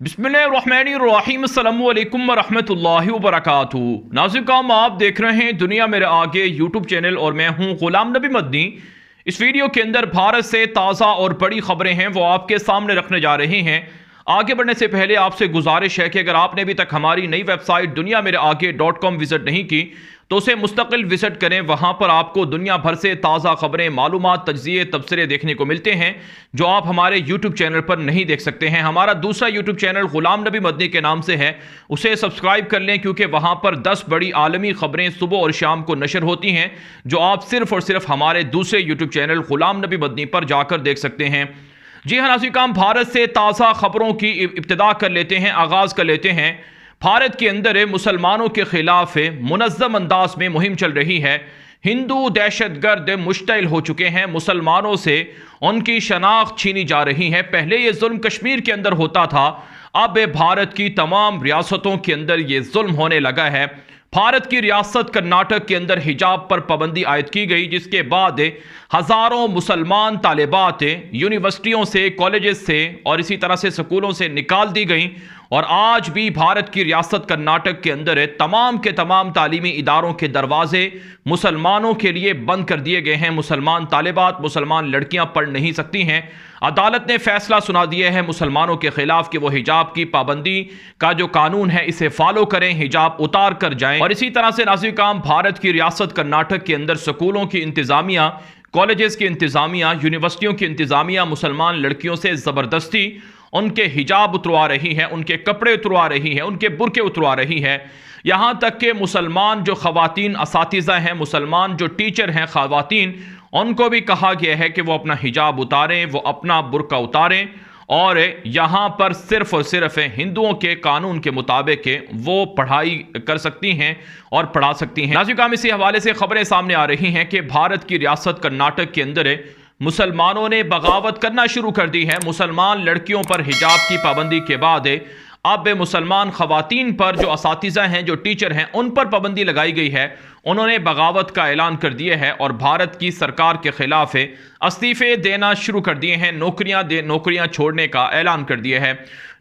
बिस्मिल्लाहिर्रहमानिर्रहीम अस्सलामु अलैकुम वरहमतुल्लाहि वबरकातुहू। नाज़रीन, आप देख रहे हैं दुनिया मेरे आगे यूट्यूब चैनल और मैं हूं गुलाम नबी मदनी। इस वीडियो के अंदर भारत से ताज़ा और बड़ी खबरें हैं वो आपके सामने रखने जा रहे हैं। आगे बढ़ने से पहले आपसे गुजारिश है कि अगर आपने अभी तक हमारी नई वेबसाइट दुनिया मेरे आगे .com विजिट नहीं की तो उसे मुस्तकिल विजिट करें। वहां पर आपको दुनिया भर से ताज़ा खबरें, मालूमात, तज्ज़िये, तबसरे देखने को मिलते हैं जो आप हमारे यूट्यूब चैनल पर नहीं देख सकते हैं। हमारा दूसरा यूट्यूब चैनल गुलाम नबी मदनी के नाम से है, उसे सब्सक्राइब कर लें क्योंकि वहां पर 10 बड़ी आलमी खबरें सुबह और शाम को नशर होती हैं जो आप सिर्फ और सिर्फ हमारे दूसरे यूट्यूब चैनल गुलाम नबी मदनी पर जाकर देख सकते हैं। जी हाँ नाज़रीन, भारत से ताज़ा खबरों की इब्तिदा कर लेते हैं, आगाज़ कर लेते हैं। भारत के अंदर मुसलमानों के खिलाफ मुनज़्ज़म अंदाज में मुहिम चल रही है। हिंदू दहशतगर्द मुश्तइल हो चुके हैं, मुसलमानों से उनकी शनाख्त छीनी जा रही है। पहले ये जुल्म कश्मीर के अंदर होता था, अब भारत की तमाम रियासतों के अंदर ये जुल्म होने लगा है। भारत की रियासत कर्नाटक के अंदर हिजाब पर पाबंदी आयद की गई, जिसके बाद हज़ारों मुसलमान तालिबात यूनिवर्सिटियों से, कॉलेजेस से और इसी तरह से स्कूलों से निकाल दी गई। और आज भी भारत की रियासत कर्नाटक के अंदर तमाम के तमाम तालीमी इदारों के दरवाजे मुसलमानों के लिए बंद कर दिए गए हैं। मुसलमान तालिबात, मुसलमान लड़कियां पढ़ नहीं सकती हैं। अदालत ने फैसला सुना दिया है मुसलमानों के खिलाफ कि वो हिजाब की पाबंदी का जो कानून है इसे फॉलो करें, हिजाब उतार कर जाएं। और इसी तरह से नाज़रीन, भारत की रियासत कर्नाटक के अंदर स्कूलों की इंतजामिया, कॉलेजेस की इंतजामिया, यूनिवर्सिटियों की इंतजामिया मुसलमान लड़कियों से ज़बरदस्ती उनके हिजाब उतरवा रही है, उनके कपड़े उतरवा रही है, उनके बुरके उतरवा रही है। यहाँ तक कि मुसलमान जो ख़वातीन असातिज़ा हैं, मुसलमान जो टीचर हैं ख़वातीन, उनको भी कहा गया है कि वो अपना हिजाब उतारें, वो अपना बुरका उतारें और यहाँ पर सिर्फ और सिर्फ हिंदुओं के कानून के मुताबिक वो पढ़ाई कर सकती हैं और पढ़ा सकती हैं। नाज़रीन, इसी हवाले से खबरें सामने आ रही हैं कि भारत की रियासत कर्नाटक के अंदर मुसलमानों ने बगावत करना शुरू कर दी है। मुसलमान लड़कियों पर हिजाब की पाबंदी के बाद अब मुसलमान ख़वातीन पर, जो असातिज़ा हैं, जो टीचर हैं, उन पर पाबंदी लगाई गई है। उन्होंने बगावत का ऐलान कर दिया है और भारत की सरकार के खिलाफ इस्तीफ़े देना शुरू कर दिए हैं, नौकरियां छोड़ने का ऐलान कर दिया है।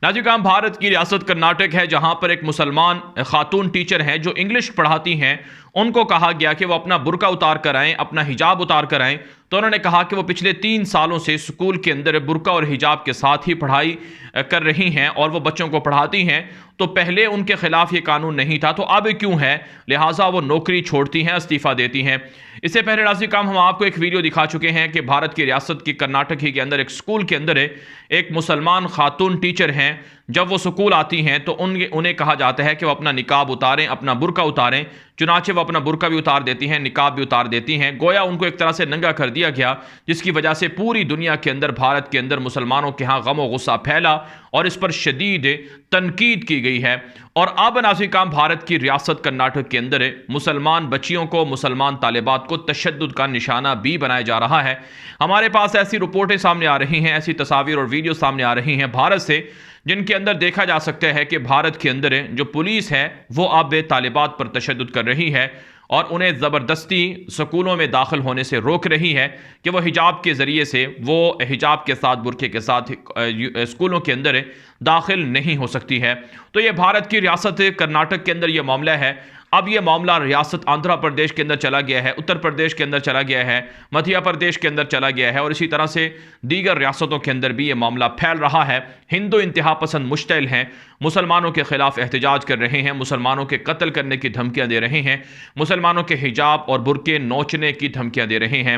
नाज़रीन, भारत की रियासत कर्नाटक है जहां पर एक मुसलमान खातून टीचर हैं जो इंग्लिश पढ़ाती हैं। उनको कहा गया कि वो अपना बुरका उतार कर आएँ, अपना हिजाब उतार कर आएँ। तो उन्होंने कहा कि वो पिछले 3 सालों से स्कूल के अंदर बुरका और हिजाब के साथ ही पढ़ाई कर रही हैं और वो बच्चों को पढ़ाती हैं। तो पहले उनके खिलाफ ये कानून नहीं था, तो अब क्यों है, लिहाजा वो नौकरी छोड़ती हैं, इस्तीफ़ा देती हैं। इससे पहले नाज़रीन, हम आपको एक वीडियो दिखा चुके हैं कि भारत की रियासत की कर्नाटक ही के अंदर एक स्कूल के अंदर एक मुसलमान खातून टीचर हैं। जब वो स्कूल आती हैं तो उन्हें कहा जाता है कि वो अपना निकाब उतारें, अपना बुरका उतारें। चुनाचे वो अपना बुरका भी उतार देती हैं, निकाब भी उतार देती हैं। गोया उनको एक तरह से नंगा कर दिया गया, जिसकी वजह से पूरी दुनिया के अंदर, भारत के अंदर मुसलमानों के यहाँ गम और गुस्सा फैला और इस पर शदीद तनकीद की गई है। और अब नाज़रीन, भारत की रियासत कर्नाटक के अंदर मुसलमान बच्चियों को, मुसलमान तालिबात को तशद्दुद का निशाना भी बनाया जा रहा है। हमारे पास ऐसी रिपोर्टें सामने आ रही हैं, ऐसी तस्वीर और वीडियो सामने आ रही हैं भारत से, जिनके अंदर देखा जा सकता है कि भारत के अंदर जो पुलिस है वो अब तालिबात पर तशद्दुद कर रही है और उन्हें ज़बरदस्ती स्कूलों में दाखिल होने से रोक रही है कि वो हिजाब के ज़रिए से, वो हिजाब के साथ, बुरके के साथ स्कूलों के अंदर दाखिल नहीं हो सकती है। तो ये भारत की रियासत कर्नाटक के अंदर ये मामला है। अब ये मामला रियासत आंध्र प्रदेश के अंदर चला गया है, उत्तर प्रदेश के अंदर चला गया है, मध्य प्रदेश के अंदर चला गया है और इसी तरह से दीगर रियासतों के अंदर भी ये मामला फैल रहा है। हिंदू इंतहा पसंद मुश्तइल हैं, मुसलमानों के खिलाफ एहतजाज कर रहे हैं, मुसलमानों के कत्ल करने की धमकियां दे रहे हैं, मुसलमानों के हिजाब और बुरके नोचने की धमकियां दे रहे हैं।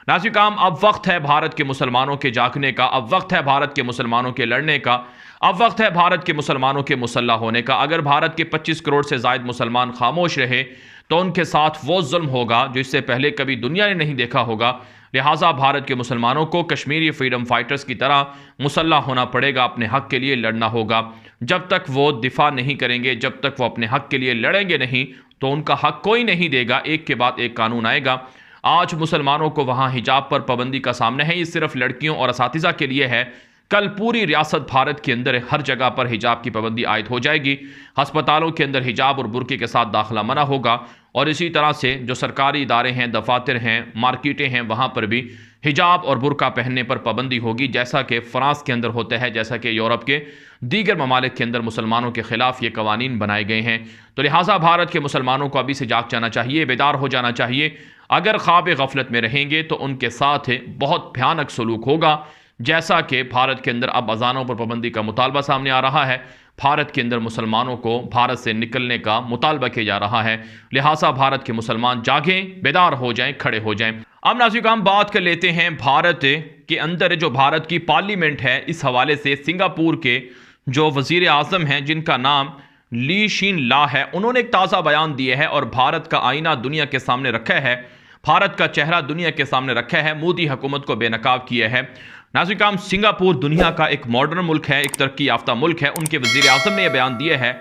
नाज़रीन, अब वक्त है भारत के मुसलमानों के जागने का, अब वक्त है भारत के मुसलमानों के लड़ने का, अब वक्त है भारत के मुसलमानों के मुसल्लह होने का। अगर भारत के 25 करोड़ से ज़ायद मुसलमान खामोश रहे तो उनके साथ वो जुल्म होगा जो इससे पहले कभी दुनिया ने नहीं देखा होगा। लिहाजा भारत के मुसलमानों को कश्मीरी फ्रीडम फाइटर्स की तरह मुसल्लह होना पड़ेगा, अपने हक़ के लिए लड़ना होगा। जब तक वो दिफा नहीं करेंगे, जब तक वो अपने हक़ के लिए लड़ेंगे नहीं, तो उनका हक़ कोई नहीं देगा। एक के बाद एक कानून आएगा। आज मुसलमानों को वहाँ हिजाब पर पाबंदी का सामना है, ये सिर्फ लड़कियों और असातिज़ा के लिए है। कल पूरी रियासत भारत के अंदर हर जगह पर हिजाब की पाबंदी आयद हो जाएगी। अस्पतालों के अंदर हिजाब और बुरके के साथ दाखिला मना होगा और इसी तरह से जो सरकारी इदारे हैं, दफातर हैं, मार्केटें हैं, वहाँ पर भी हिजाब और बुर्का पहनने पर पाबंदी होगी, जैसा कि फ्रांस के अंदर होता है, जैसा कि यूरोप के दीगर ममालिक के अंदर मुसलमानों के खिलाफ ये कवानीन बनाए गए हैं। तो लिहाजा भारत के मुसलमानों को अभी से जाग जाना चाहिए, बेदार हो जाना चाहिए। अगर ख्वाब गफलत में रहेंगे तो उनके साथ बहुत भयानक सलूक होगा, जैसा कि भारत के अंदर अब अजानों पर पाबंदी का मुतालबा सामने आ रहा है। भारत के अंदर मुसलमानों को भारत से निकलने का मुतालबा किया जा रहा है। लिहाजा भारत के मुसलमान जागें, बेदार हो जाएं, खड़े हो जाएं। अब नाज़रीन हम बात कर लेते हैं भारत के अंदर जो भारत की पार्लियामेंट है, इस हवाले से सिंगापुर के जो वज़ीर आज़म हैं, जिनका नाम ली शीन ला है, उन्होंने एक ताज़ा बयान दिया है और भारत का आईना दुनिया के सामने रखा है, भारत का चेहरा दुनिया के सामने रखा है, मोदी हुकूमत को बेनकाब किया है। नाज़रीन सिंगापुर दुनिया का एक मॉडर्न मुल्क है, एक तरक्की याफ्ता मुल्क है। उनके वज़ीर आज़म ने यह बयान दिया है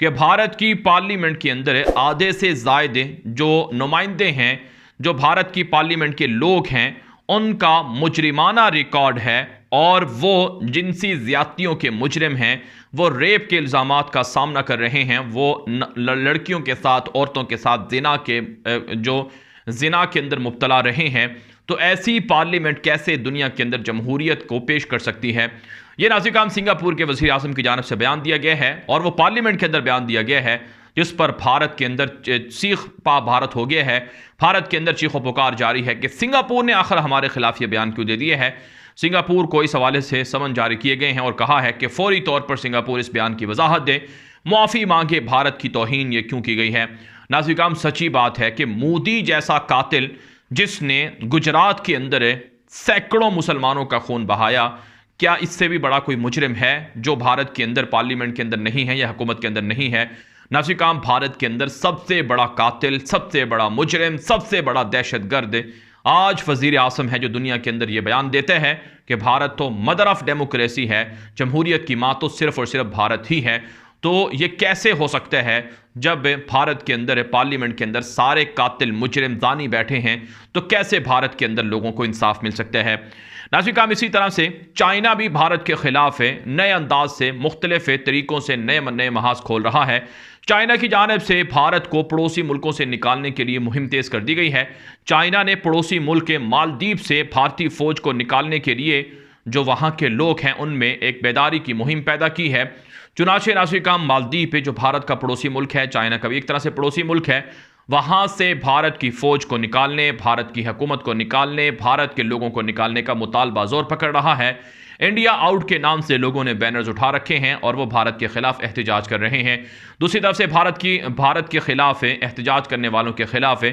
कि भारत की पार्लियामेंट के अंदर आधे से ज़ायद जो नुमाइंदे हैं, जो भारत की पार्लियामेंट के लोग हैं, उनका मुजरिमाना रिकॉर्ड है और वो जिनसी ज़्यादतियों के मुजरिम हैं, वो रेप के इल्ज़ामात का सामना कर रहे हैं, वो लड़कियों के साथ, औरतों के साथ ज़िना के अंदर मुब्तला रहे हैं। तो ऐसी पार्लियामेंट कैसे दुनिया के अंदर जमहूरियत को पेश कर सकती है? ये नाज़रीन सिंगापुर के वज़ीर आज़म की जानिब से बयान दिया गया है और वो पार्लियामेंट के अंदर बयान दिया गया है, जिस पर भारत के अंदर चीख पा भारत हो गया है। भारत के अंदर चीखो पुकार जारी है कि सिंगापुर ने आखिर हमारे खिलाफ ये बयान क्यों दे दिया है। सिंगापुर को इस हवाले से समन जारी किए गए हैं और कहा है कि फौरी तौर पर सिंगापुर इस बयान की वजाहत दे, मुआफ़ी मांगे, भारत की तौहीन ये क्यों की गई है। नाज़रीन सच्ची बात है कि मोदी जैसा कातिल, जिसने गुजरात के अंदर सैकड़ों मुसलमानों का खून बहाया, क्या इससे भी बड़ा कोई मुजरिम है जो भारत के अंदर पार्लियामेंट के अंदर नहीं है या हुकूमत के अंदर नहीं है? नाज़रीन भारत के अंदर सबसे बड़ा कातिल, सबसे बड़ा मुजरिम, सबसे बड़ा दहशतगर्द आज वज़ीर आज़म है, जो दुनिया के अंदर ये बयान देते हैं कि भारत तो मदर ऑफ डेमोक्रेसी है, जमहूरियत की माँ तो सिर्फ और सिर्फ भारत ही है। तो ये कैसे हो सकता है जब भारत के अंदर पार्लियामेंट के अंदर सारे कातिल मुजरिम जानी बैठे हैं, तो कैसे भारत के अंदर लोगों को इंसाफ मिल सकता है? नाज़रीन इसी तरह से चाइना भी भारत के खिलाफ है, नए अंदाज से, मुख्तलिफ तरीकों से नए महाज खोल रहा है। चाइना की जानिब से भारत को पड़ोसी मुल्कों से निकालने के लिए मुहिम तेज कर दी गई है। चाइना ने पड़ोसी मुल्क के मालदीव से भारतीय फौज को निकालने के लिए जो वहाँ के लोग हैं उनमें एक बेदारी की मुहिम पैदा की है। चुनाचे नाज़रीन मालदीव पे जो भारत का पड़ोसी मुल्क है, चाइना का भी एक तरह से पड़ोसी मुल्क है, वहाँ से भारत की फ़ौज को निकालने, भारत की हुकूमत को निकालने, भारत के लोगों को निकालने का मुतालबा जोर पकड़ रहा है। इंडिया आउट के नाम से लोगों ने बैनर्स उठा रखे हैं और वो भारत के खिलाफ एहतजाज कर रहे हैं। दूसरी तरफ से भारत के खिलाफ एहतजाज करने वालों के खिलाफ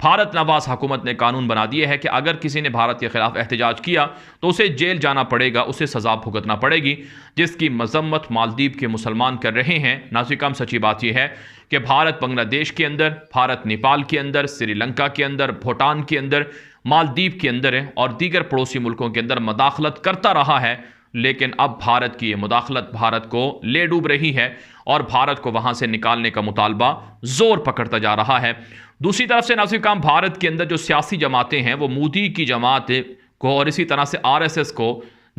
भारत नवाज हुकूमत ने कानून बना दिया है कि अगर किसी ने भारत के खिलाफ एहतजाज किया तो उसे जेल जाना पड़ेगा, उसे सज़ा भुगतना पड़ेगी, जिसकी मजम्मत मालदीव के मुसलमान कर रहे हैं। नाज़रीन सच्ची बात यह है कि भारत बांग्लादेश के अंदर, भारत नेपाल के अंदर, श्रीलंका के अंदर, भूटान के अंदर, मालदीव के अंदर और दीगर पड़ोसी मुल्कों के अंदर मदाखलत करता रहा है, लेकिन अब भारत की ये मुदाखलत भारत को ले डूब रही है और भारत को वहां से निकालने का मुतालबा जोर पकड़ता जा रहा है। दूसरी तरफ से नाज़रीन भारत के अंदर जो सियासी जमातें हैं वो मोदी की जमात को और इसी तरह से RSS को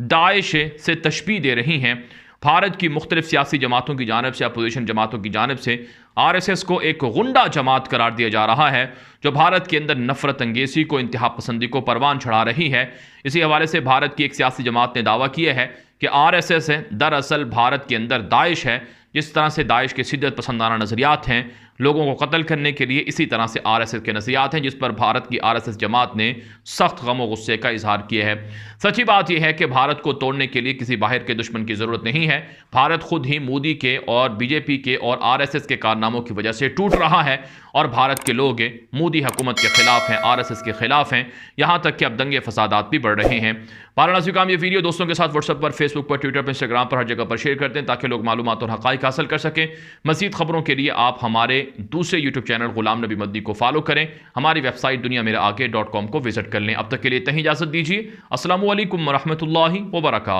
दाइश से तशबीह दे रही हैं। भारत की मुख्तलिफ सियासी जमातों की जानिब से, अपोजिशन जमातों की जानिब से RSS को एक गुंडा जमात करार दिया जा रहा है, जो भारत के अंदर नफरत अंगेज़ी को, इंतहा पसंदी को परवान चढ़ा रही है। इसी हवाले से भारत की एक सियासी जमात ने दावा किया है कि RSS दरअसल भारत के अंदर दाइश है। जिस तरह से दाइश के शिद्दत पसंदाना नज़रियात हैं लोगों को कत्ल करने के लिए, इसी तरह से RSS के नज़रियात हैं, जिस पर भारत की RSS जमात ने सख्त गम और गुस्से का इजहार किया है। सच्ची बात यह है कि भारत को तोड़ने के लिए किसी बाहर के दुश्मन की ज़रूरत नहीं है। भारत खुद ही मोदी के और BJP के और RSS के कारनामों की वजह से टूट रहा है और भारत के लोग मोदी हुकूमत के खिलाफ हैं, RSS के खिलाफ हैं, यहाँ तक कि अब दंगे फसादात भी बढ़ रहे हैं। वाराणसी का ये वीडियो दोस्तों के साथ व्हाट्सएप पर, फेसबुक पर, ट्विटर पर, इंस्टाग्राम पर, हर जगह पर शेयर करते हैं ताकि लोग मालूमात और हक़ाइक़ हासिल कर सकें। मज़ीद खबरों के लिए आप हमारे दूसरे यूट्यूब चैनल गुलाम नबी मद्दी को फॉलो करें, हमारी वेबसाइट दुनियामेरेआगे.com को विजिट कर लें। अब तक के लिए इतनी इजाज़त दीजिए। अस्सलामु अलैकुम व रहमतुल्लाहि व बरकातुहू।